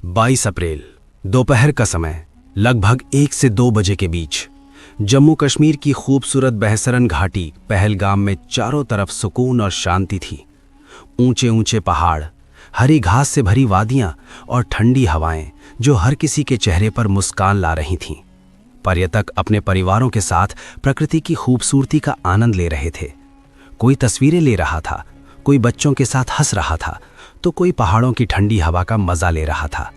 22 अप्रैल दोपहर का समय लगभग 1 से 2 बजे के बीच जम्मू कश्मीर की खूबसूरत बहसरन घाटी पहलगाम में चारों तरफ सुकून और शांति थी। ऊंचे ऊंचे पहाड़, हरी घास से भरी वादियां और ठंडी हवाएं जो हर किसी के चेहरे पर मुस्कान ला रही थीं। पर्यटक अपने परिवारों के साथ प्रकृति की खूबसूरती का आनंद ले रहे थे। कोई तस्वीरें ले रहा था, कोई बच्चों के साथ हंस रहा था, तो कोई पहाड़ों की ठंडी हवा का मजा ले रहा था।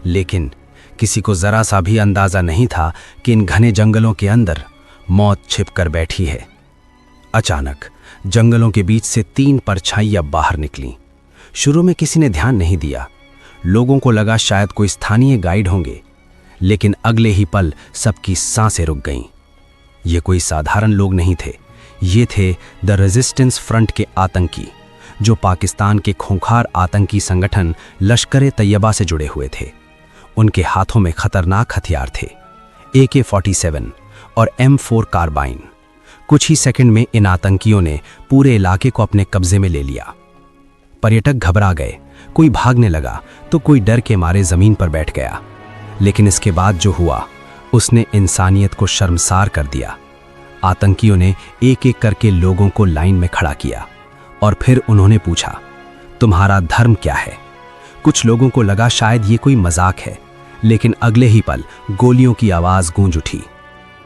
लेकिन किसी को जरा सा भी अंदाजा नहीं था कि इन घने जंगलों के अंदर मौत छिप कर बैठी है। अचानक जंगलों के बीच से 3 परछाइयां बाहर निकलीं। शुरू में किसी ने ध्यान नहीं दिया। लोगों को लगा शायद कोई स्थानीय गाइड होंगे, लेकिन अगले ही पल सबकी सांसें रुक गईं। ये कोई साधारण लोग नहीं थे, ये थे द रेजिस्टेंस फ्रंट के आतंकी, जो पाकिस्तान के खूंखार आतंकी संगठन लश्कर-ए-तैयबा से जुड़े हुए थे। उनके हाथों में खतरनाक हथियार थे, AK-47 और M4 कार्बाइन। कुछ ही सेकंड में इन आतंकियों ने पूरे इलाके को अपने कब्जे में ले लिया। पर्यटक घबरा गए, कोई भागने लगा तो कोई डर के मारे जमीन पर बैठ गया। लेकिन इसके बाद जो हुआ उसने इंसानियत को शर्मसार कर दिया। आतंकियों ने एक एक करके लोगों को लाइन में खड़ा किया और फिर उन्होंने पूछा, तुम्हारा धर्म क्या है? कुछ लोगों को लगा शायद ये कोई मजाक है, लेकिन अगले ही पल गोलियों की आवाज गूंज उठी।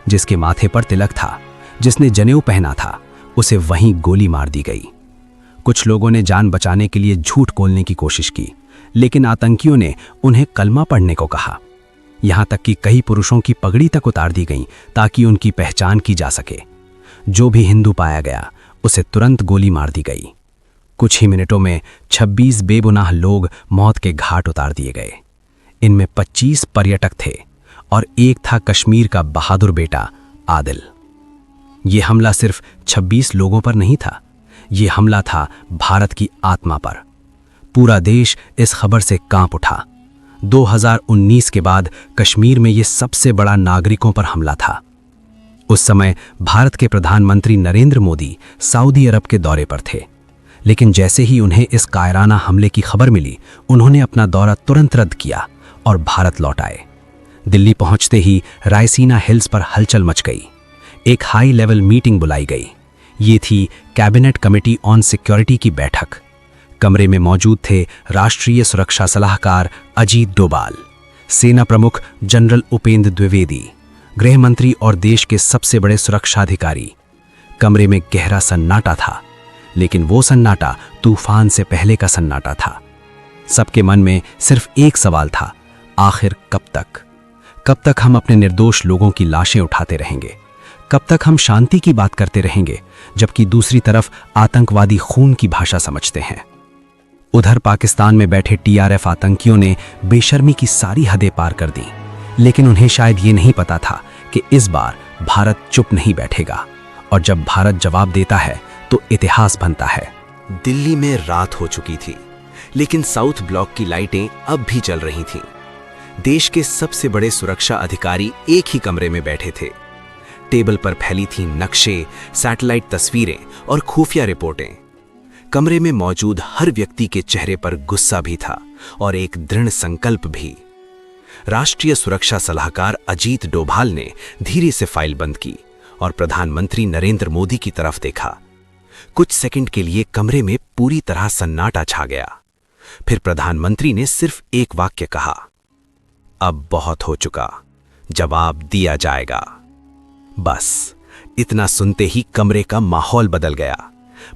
जिसके माथे पर तिलक था, जिसने जनेऊ पहना था, उसे वहीं गोली मार दी गई। कुछ लोगों ने जान बचाने के लिए झूठ बोलने की कोशिश की, लेकिन आतंकियों ने उन्हें कलमा पढ़ने को कहा। यहां तक कि कई पुरुषों की पगड़ी तक उतार दी गई ताकि उनकी पहचान की जा सके। जो भी हिंदू पाया गया उसे तुरंत गोली मार दी गई। कुछ ही मिनटों में 26 बेगुनाह लोग मौत के घाट उतार दिए गए। इनमें 25 पर्यटक थे और एक था कश्मीर का बहादुर बेटा आदिल। ये हमला सिर्फ 26 लोगों पर नहीं था, ये हमला था भारत की आत्मा पर। पूरा देश इस खबर से कांप उठा। 2019 के बाद कश्मीर में ये सबसे बड़ा नागरिकों पर हमला था। उस समय भारत के प्रधानमंत्री नरेंद्र मोदी सऊदी अरब के दौरे पर थे, लेकिन जैसे ही उन्हें इस कायराना हमले की खबर मिली, उन्होंने अपना दौरा तुरंत रद्द किया और भारत लौट आए। दिल्ली पहुंचते ही रायसीना हिल्स पर हलचल मच गई। एक हाई लेवल मीटिंग बुलाई गई। ये थी कैबिनेट कमेटी ऑन सिक्योरिटी की बैठक। कमरे में मौजूद थे राष्ट्रीय सुरक्षा सलाहकार अजीत डोभाल, सेना प्रमुख जनरल उपेंद्र द्विवेदी, गृह मंत्री और देश के सबसे बड़े सुरक्षा अधिकारी। कमरे में गहरा सन्नाटा था, लेकिन वो सन्नाटा तूफान से पहले का सन्नाटा था। सबके मन में सिर्फ एक सवाल था, आखिर कब तक? कब तक हम अपने निर्दोष लोगों की लाशें उठाते रहेंगे? कब तक हम शांति की बात करते रहेंगे, जबकि दूसरी तरफ आतंकवादी खून की भाषा समझते हैं? उधर पाकिस्तान में बैठे TRF आतंकियों ने बेशर्मी की सारी हदें पार कर दी, लेकिन उन्हें शायद ये नहीं पता था कि इस बार भारत चुप नहीं बैठेगा, और जब भारत जवाब देता है तो इतिहास बनता है। दिल्ली में रात हो चुकी थी, लेकिन साउथ ब्लॉक की लाइटें अब भी चल रही थीं। देश के सबसे बड़े सुरक्षा अधिकारी एक ही कमरे में बैठे थे। टेबल पर फैली थी नक्शे, सैटेलाइट तस्वीरें और खुफिया रिपोर्टें। कमरे में मौजूद हर व्यक्ति के चेहरे पर गुस्सा भी था और एक दृढ़ संकल्प भी। राष्ट्रीय सुरक्षा सलाहकार अजीत डोभाल ने धीरे से फाइल बंद की और प्रधानमंत्री नरेंद्र मोदी की तरफ देखा। कुछ सेकंड के लिए कमरे में पूरी तरह सन्नाटा छा गया। फिर प्रधानमंत्री ने सिर्फ एक वाक्य कहा, अब बहुत हो चुका, जवाब दिया जाएगा। बस इतना सुनते ही कमरे का माहौल बदल गया।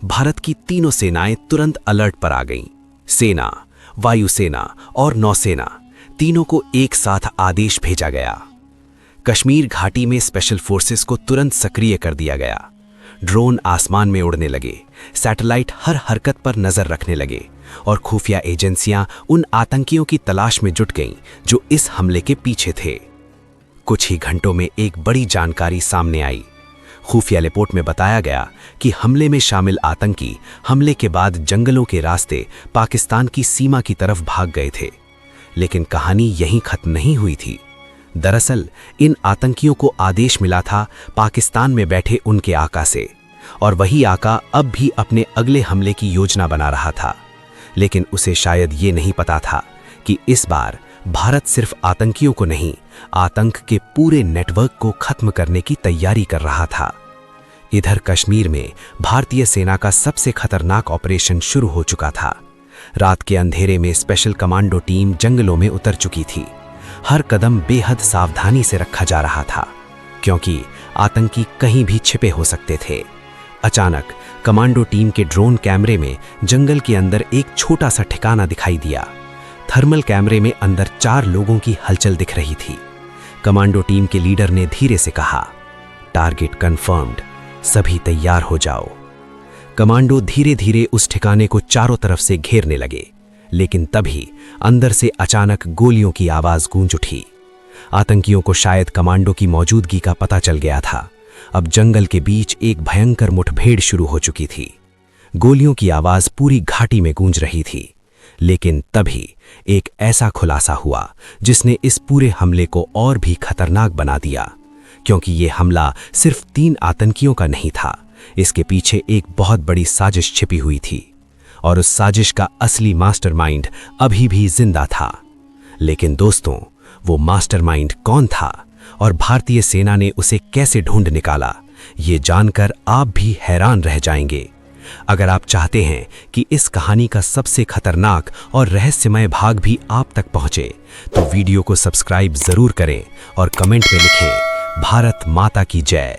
भारत की तीनों सेनाएं तुरंत अलर्ट पर आ गईं। सेना, वायुसेना और नौसेना, तीनों को एक साथ आदेश भेजा गया। कश्मीर घाटी में स्पेशल फोर्सेस को तुरंत सक्रिय कर दिया गया। ड्रोन आसमान में उड़ने लगे, सैटेलाइट हर हरकत पर नजर रखने लगे और खुफिया एजेंसियां उन आतंकियों की तलाश में जुट गईं जो इस हमले के पीछे थे। कुछ ही घंटों में एक बड़ी जानकारी सामने आई। खुफिया रिपोर्ट में बताया गया कि हमले में शामिल आतंकी हमले के बाद जंगलों के रास्ते पाकिस्तान की सीमा की तरफ भाग गए थे। लेकिन कहानी यहीं खत्म नहीं हुई थी। दरअसल इन आतंकियों को आदेश मिला था पाकिस्तान में बैठे उनके आका से, और वही आका अब भी अपने अगले हमले की योजना बना रहा था। लेकिन उसे शायद ये नहीं पता था कि इस बार भारत सिर्फ आतंकियों को नहीं, आतंक के पूरे नेटवर्क को खत्म करने की तैयारी कर रहा था। इधर कश्मीर में भारतीय सेना का सबसे खतरनाक ऑपरेशन शुरू हो चुका था। रात के अंधेरे में स्पेशल कमांडो टीम जंगलों में उतर चुकी थी। हर कदम बेहद सावधानी से रखा जा रहा था, क्योंकि आतंकी कहीं भी छिपे हो सकते थे। अचानक कमांडो टीम के ड्रोन कैमरे में जंगल के अंदर एक छोटा सा ठिकाना दिखाई दिया। थर्मल कैमरे में अंदर 4 लोगों की हलचल दिख रही थी। कमांडो टीम के लीडर ने धीरे से कहा, टारगेट कंफर्म्ड, सभी तैयार हो जाओ। कमांडो धीरे धीरे उस ठिकाने को चारों तरफ से घेरने लगे, लेकिन तभी अंदर से अचानक गोलियों की आवाज गूंज उठी। आतंकियों को शायद कमांडो की मौजूदगी का पता चल गया था। अब जंगल के बीच एक भयंकर मुठभेड़ शुरू हो चुकी थी। गोलियों की आवाज पूरी घाटी में गूंज रही थी, लेकिन तभी एक ऐसा खुलासा हुआ जिसने इस पूरे हमले को और भी खतरनाक बना दिया, क्योंकि ये हमला सिर्फ 3 आतंकियों का नहीं था। इसके पीछे एक बहुत बड़ी साजिश छिपी हुई थी, और उस साजिश का असली मास्टरमाइंड अभी भी जिंदा था। लेकिन दोस्तों, वो मास्टरमाइंड कौन था और भारतीय सेना ने उसे कैसे ढूंढ निकाला, ये जानकर आप भी हैरान रह जाएंगे। अगर आप चाहते हैं कि इस कहानी का सबसे खतरनाक और रहस्यमय भाग भी आप तक पहुंचे, तो वीडियो को सब्सक्राइब जरूर करें और कमेंट में लिखें, भारत माता की जय।